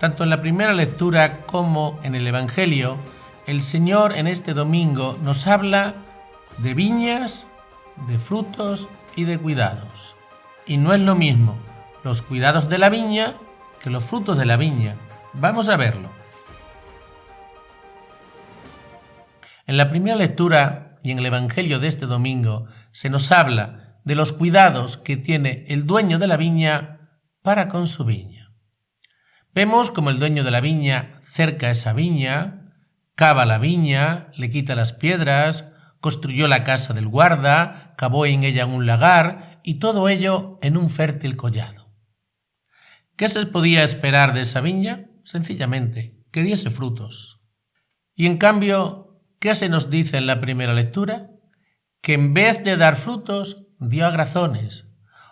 Tanto en la primera lectura como en el Evangelio, el Señor en este domingo nos habla de viñas, de frutos y de cuidados. Y no es lo mismo los cuidados de la viña que los frutos de la viña. Vamos a verlo. En la primera lectura y en el Evangelio de este domingo se nos habla de los cuidados que tiene el dueño de la viña para con su viña. Vemos como el dueño de la viña cerca esa viña, cava la viña, le quita las piedras, construyó la casa del guarda, cavó en ella un lagar y todo ello en un fértil collado. ¿Qué se podía esperar de esa viña? Sencillamente, que diese frutos. Y en cambio, ¿qué se nos dice en la primera lectura? Que en vez de dar frutos, dio agrazones,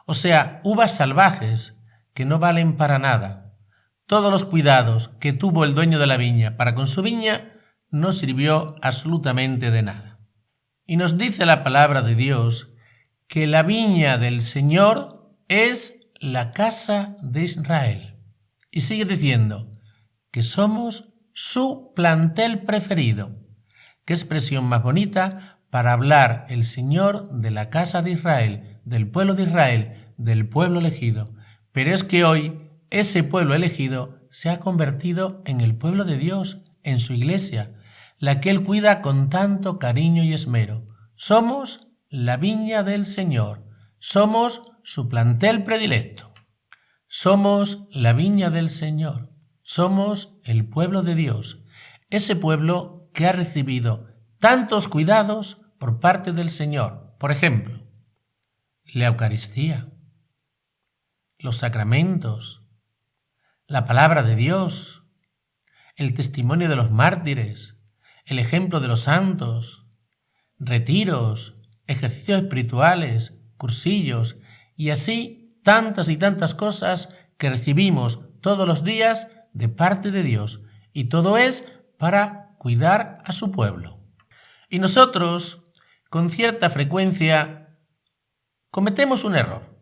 o sea, uvas salvajes que no valen para nada. Todos los cuidados que tuvo el dueño de la viña para con su viña no sirvió absolutamente de nada. Y nos dice la palabra de Dios que la viña del Señor es la casa de Israel. Y sigue diciendo que somos su plantel preferido. Qué expresión más bonita para hablar el Señor de la casa de Israel, del pueblo de Israel, del pueblo elegido. Pero es que hoy ese pueblo elegido se ha convertido en el pueblo de Dios, en su iglesia, la que Él cuida con tanto cariño y esmero. Somos la viña del Señor, somos su plantel predilecto. Somos la viña del Señor, somos el pueblo de Dios, ese pueblo que ha recibido tantos cuidados por parte del Señor. Por ejemplo, la Eucaristía, los sacramentos, la palabra de Dios, el testimonio de los mártires, el ejemplo de los santos, retiros, ejercicios espirituales, cursillos y así tantas y tantas cosas que recibimos todos los días de parte de Dios. Y todo es para cuidar a su pueblo. Y nosotros, con cierta frecuencia, cometemos un error.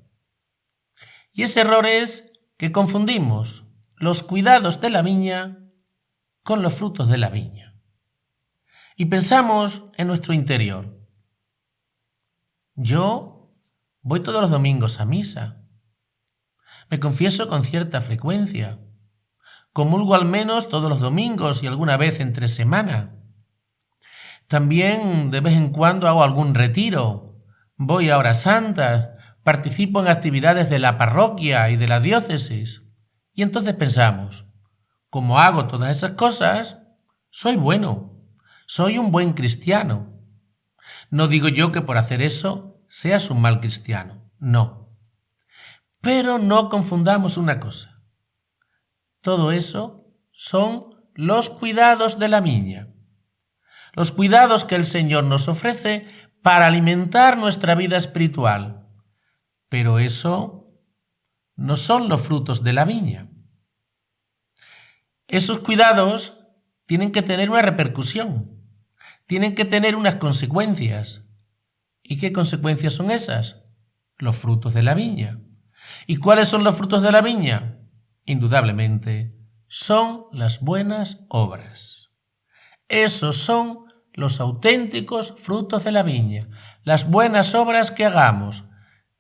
Y ese error es que confundimos los cuidados de la viña con los frutos de la viña. Y pensamos en nuestro interior. Yo voy todos los domingos a misa. Me confieso con cierta frecuencia. Comulgo al menos todos los domingos y alguna vez entre semana. También de vez en cuando hago algún retiro. Voy a horas santas. Participo en actividades de la parroquia y de la diócesis. Y entonces pensamos, como hago todas esas cosas, soy bueno, soy un buen cristiano. No digo yo que por hacer eso seas un mal cristiano, no. Pero no confundamos una cosa. Todo eso son los cuidados de la viña. Los cuidados que el Señor nos ofrece para alimentar nuestra vida espiritual. Pero eso no son los frutos de la viña. Esos cuidados tienen que tener una repercusión, tienen que tener unas consecuencias. ¿Y qué consecuencias son esas? Los frutos de la viña. ¿Y cuáles son los frutos de la viña? Indudablemente, son las buenas obras. Esos son los auténticos frutos de la viña, las buenas obras que hagamos,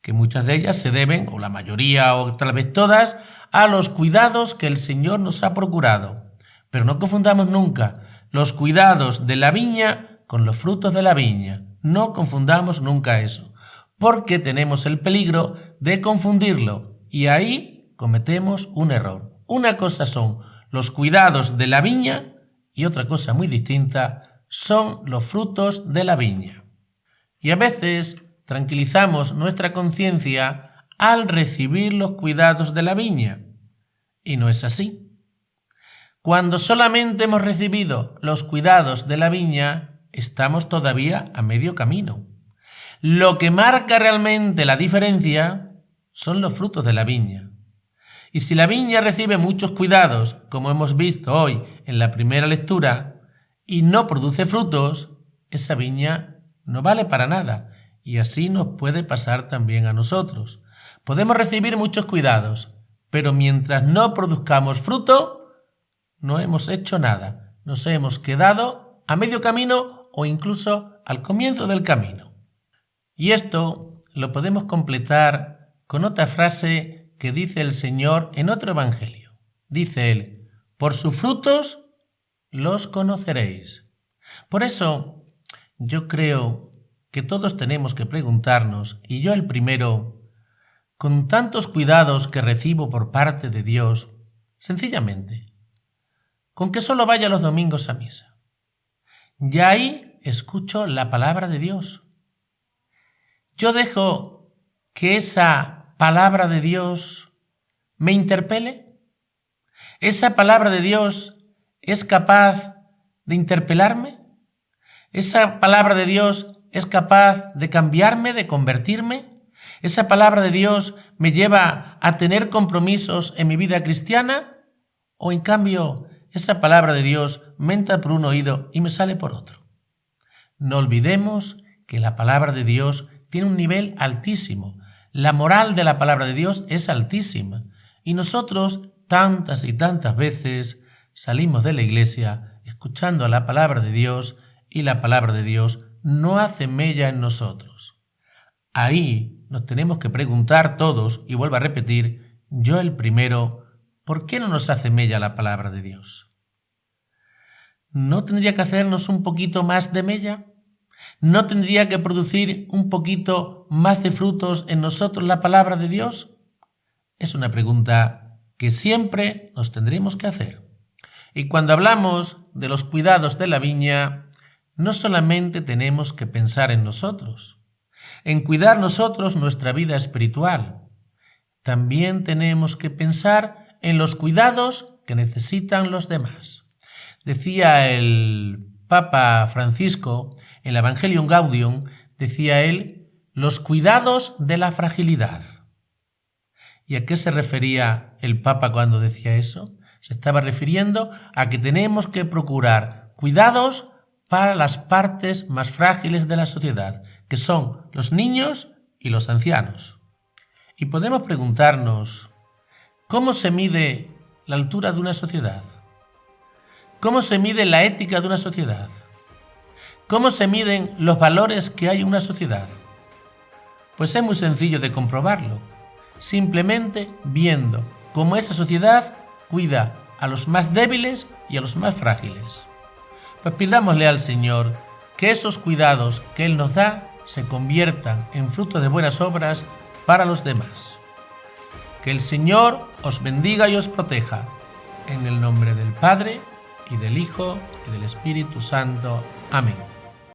que muchas de ellas se deben, o la mayoría, o tal vez todas, a los cuidados que el Señor nos ha procurado. Pero no confundamos nunca los cuidados de la viña con los frutos de la viña. No confundamos nunca eso, porque tenemos el peligro de confundirlo y ahí cometemos un error. Una cosa son los cuidados de la viña y otra cosa muy distinta son los frutos de la viña. Y a veces tranquilizamos nuestra conciencia al recibir los cuidados de la viña. Y no es así. Cuando solamente hemos recibido los cuidados de la viña, estamos todavía a medio camino. Lo que marca realmente la diferencia son los frutos de la viña. Y si la viña recibe muchos cuidados, como hemos visto hoy en la primera lectura, y no produce frutos, esa viña no vale para nada. Y así nos puede pasar también a nosotros. Podemos recibir muchos cuidados, pero mientras no produzcamos fruto, no hemos hecho nada, nos hemos quedado a medio camino o incluso al comienzo del camino. Y esto lo podemos completar con otra frase que dice el Señor en otro evangelio. Dice Él: por sus frutos los conoceréis. Por eso, yo creo que todos tenemos que preguntarnos, y yo el primero, con tantos cuidados que recibo por parte de Dios, sencillamente, con que solo vaya los domingos a misa. Ya ahí escucho la palabra de Dios. Yo dejo que esa palabra de Dios me interpele. ¿Esa palabra de Dios es capaz de interpelarme? ¿Esa palabra de Dios es capaz de cambiarme, de convertirme? ¿Esa palabra de Dios me lleva a tener compromisos en mi vida cristiana? ¿O en cambio esa palabra de Dios me entra por un oído y me sale por otro? No olvidemos que la palabra de Dios tiene un nivel altísimo. La moral de la palabra de Dios es altísima. Y nosotros tantas y tantas veces salimos de la iglesia escuchando la palabra de Dios y la palabra de Dios no hace mella en nosotros. Ahí nos tenemos que preguntar todos, y vuelvo a repetir, yo el primero, ¿por qué no nos hace mella la palabra de Dios? ¿No tendría que hacernos un poquito más de mella? ¿No tendría que producir un poquito más de frutos en nosotros la palabra de Dios? Es una pregunta que siempre nos tendremos que hacer. Y cuando hablamos de los cuidados de la viña, no solamente tenemos que pensar en nosotros, en cuidar nosotros nuestra vida espiritual. También tenemos que pensar en los cuidados que necesitan los demás. Decía el Papa Francisco, en el Evangelium Gaudium, decía él, los cuidados de la fragilidad. ¿Y a qué se refería el Papa cuando decía eso? Se estaba refiriendo a que tenemos que procurar cuidados para las partes más frágiles de la sociedad, que son los niños y los ancianos. Y podemos preguntarnos, ¿cómo se mide la altura de una sociedad? ¿Cómo se mide la ética de una sociedad? ¿Cómo se miden los valores que hay en una sociedad? Pues es muy sencillo de comprobarlo, simplemente viendo cómo esa sociedad cuida a los más débiles y a los más frágiles. Pues pidámosle al Señor que esos cuidados que Él nos da se conviertan en fruto de buenas obras para los demás. Que el Señor os bendiga y os proteja. En el nombre del Padre, y del Hijo, y del Espíritu Santo. Amén.